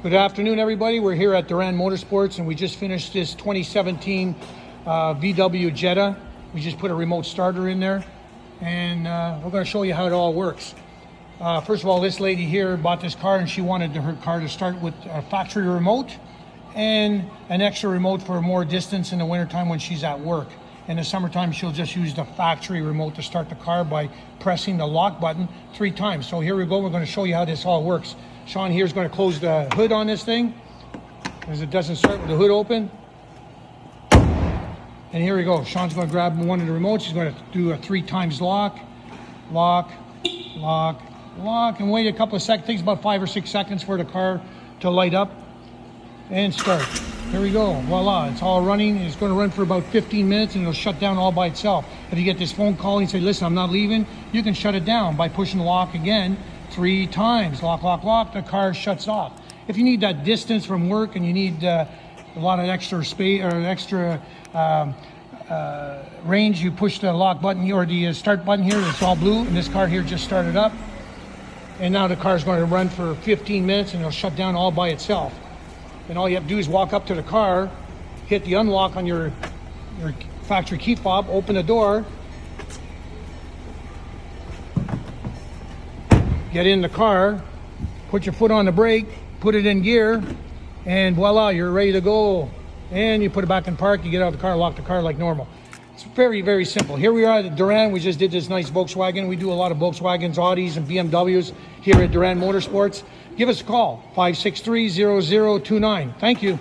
Good afternoon, everybody. We're here at Derand Motorsports, and we just finished this 2017 VW Jetta. We just put a remote starter in there, and we're going to show you how it all works. First of all, this lady here bought this car, and she wanted her car to start with a factory remote and an extra remote for more distance in the wintertime when she's at work. In the summertime, she'll just use the factory remote to start the car by pressing the lock button 3 times. So here we go. We're going to show you how this all works. Sean here is going to close the hood on this thing, because it doesn't start with the hood open. And here we go. Sean's going to grab one of the remotes. He's going to do a 3 times lock, lock, lock, lock, and wait a couple of seconds. It takes about 5 or 6 seconds for the car to light up and start. There we go. Voila, it's all running. It's going to run for about 15 minutes, and it'll shut down all by itself. If you get this phone call and say, listen, I'm not leaving, you can shut it down by pushing the lock again 3 times. Lock, lock, lock. The car shuts off. If you need that distance from work and you need a lot of extra space or extra range, you push the lock button or the start button here. It's all blue, and this car here just started up. And now the car is going to run for 15 minutes, and it'll shut down all by itself. And all you have to do is walk up to the car, hit the unlock on your factory key fob, open the door, get in the car, put your foot on the brake, put it in gear, and voila, you're ready to go. And you put it back in park, you get out of the car, lock the car like normal. It's very, very simple. Here we are at Derand. We just did this nice Volkswagen. We do a lot of Volkswagens, Audis, and BMWs here at Derand Motorsports. Give us a call, 563-0029. Thank you.